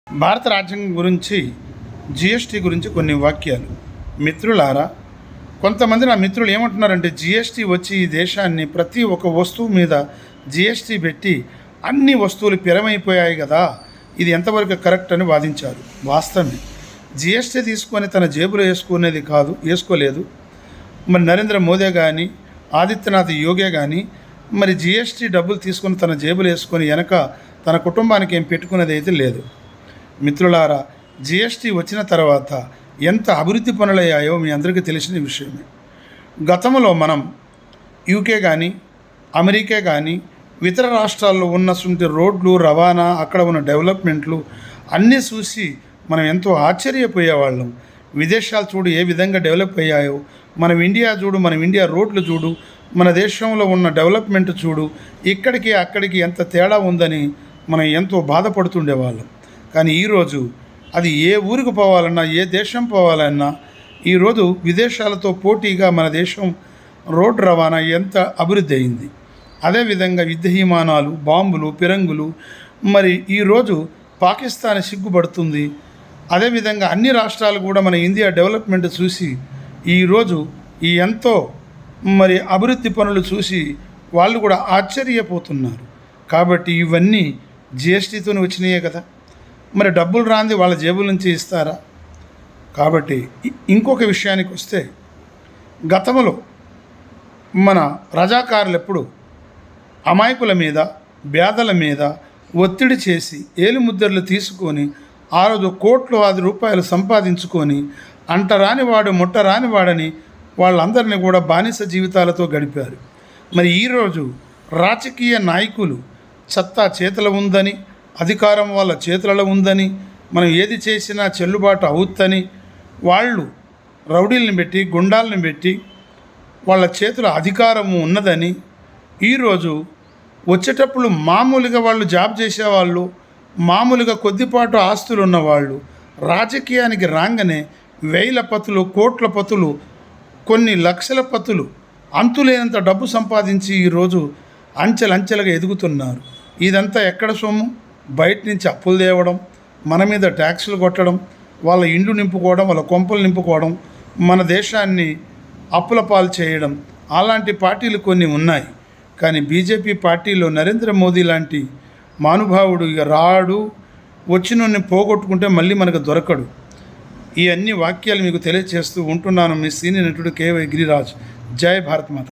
భారత రాజ్యాంగం గురించి జిఎస్టీ గురించి కొన్ని వాక్యాలు. మిత్రులారా, కొంతమంది నా మిత్రులు ఏమంటున్నారంటే జిఎస్టీ వచ్చి ఈ దేశాన్ని ప్రతి ఒక్క వస్తువు మీద జిఎస్టీ పెట్టి అన్ని వస్తువులు పిరమైపోయాయి కదా, ఇది ఎంతవరకు కరెక్ట్ అని వాదించారు. వాస్తవమే, జిఎస్టీ తీసుకొని తన జేబులో వేసుకోలేదు. మరి నరేంద్ర మోదీ కానీ ఆదిత్యనాథ్ యోగే కానీ మరి జిఎస్టీ డబ్బులు తీసుకొని తన జేబులు వేసుకొని వెనక తన కుటుంబానికి ఏం పెట్టుకునేది అయితే లేదు. మిత్రులారా, జిఎస్టీ వచ్చిన తర్వాత ఎంత అభివృద్ధి పనులయ్యాయో మీ అందరికీ తెలిసిన విషయమే. గతంలో మనం యూకే కానీ అమెరికా కానీ ఇతర రాష్ట్రాల్లో ఉన్నటువంటి రోడ్లు, రవాణా, అక్కడ ఉన్న డెవలప్మెంట్లు అన్నీ చూసి మనం ఎంతో ఆశ్చర్యపోయేవాళ్ళం. విదేశాలు చూడు ఏ విధంగా డెవలప్ అయ్యాయో, మనం ఇండియా చూడు, మనం ఇండియా రోడ్లు చూడు, మన దేశంలో ఉన్న డెవలప్మెంట్ చూడు, ఇక్కడికి అక్కడికి ఎంత తేడా ఉందని మనం ఎంతో బాధపడుతుండేవాళ్ళం. కానీ ఈరోజు అది ఏ ఊరికి పోవాలన్నా, ఏ దేశం పోవాలన్నా ఈరోజు విదేశాలతో పోటీగా మన దేశం రోడ్డు రవాణా ఎంత అభివృద్ధి అయింది. అదేవిధంగా యుద్ధ విమానాలు, బాంబులు, పిరంగులు, మరి ఈరోజు పాకిస్తాన్ సిగ్గుపడుతుంది. అదేవిధంగా అన్ని రాష్ట్రాలు కూడా మన ఇండియా డెవలప్మెంట్ చూసి ఈరోజు ఈ ఎంతో మరి అభివృద్ధి పనులు చూసి వాళ్ళు కూడా ఆశ్చర్యపోతున్నారు. కాబట్టి ఇవన్నీ జిఎస్టీతోనే వచ్చినాయే కదా, మరి డబ్బులు రాంది వాళ్ళ జేబుల నుంచి ఇస్తారా? కాబట్టి ఇంకొక విషయానికి వస్తే, గతంలో మన రజాకారులు ఎప్పుడు అమాయకుల మీద, పేదల మీద ఒత్తిడి చేసి ఏలుముద్రలు తీసుకొని ఆ రోజు కోట్లాది రూపాయలు సంపాదించుకొని అంటరానివాడు ముట్టరానివాడని వాళ్ళందరినీ కూడా బానిస జీవితాలతో గడిపారు. మరి ఈరోజు రాజకీయ నాయకులు సత్తా చేతుల ఉందని, అధికారం వాళ్ళ చేతులలో ఉందని, మనం ఏది చేసినా చెల్లుబాటు అవుతుందని వాళ్ళు రౌడీలను పెట్టి, గుండాలను పెట్టి వాళ్ళ చేతుల అధికారము ఉన్నదని ఈరోజు వచ్చేటప్పుడు మామూలుగా వాళ్ళు జాబ్ చేసేవాళ్ళు, మామూలుగా కొద్దిపాటు ఆస్తులు ఉన్నవాళ్ళు రాజకీయానికి రాగానే వేల పతులు, కోట్ల పతులు, కొన్ని లక్షల పతులు, అంతులేనంత డబ్బు సంపాదించి ఈరోజు అంచెలంచెలుగా ఎదుగుతున్నారు. ఇదంతా ఎక్కడ సొమ్ము? బయట నుంచి అప్పులు తేవడం, మన మీద ట్యాక్సులు కొట్టడం, వాళ్ళ ఇండ్లు నింపుకోవడం, వాళ్ళ కొంపలు నింపుకోవడం, మన దేశాన్ని అప్పుల పాలు చేయడం, అలాంటి పార్టీలు కొన్ని ఉన్నాయి. కానీ బీజేపీ పార్టీలో నరేంద్ర మోదీ లాంటి మహానుభావుడు ఇక రాడు, వచ్చినోన్ని పోగొట్టుకుంటే మళ్ళీ మనకు దొరకడు. ఈ అన్ని వాక్యాలు మీకు తెలియజేస్తూ ఉంటున్నాను. మీ సీనియర్ నటుడు కేవై గిరిరాజ్. జై భారత్ మాత.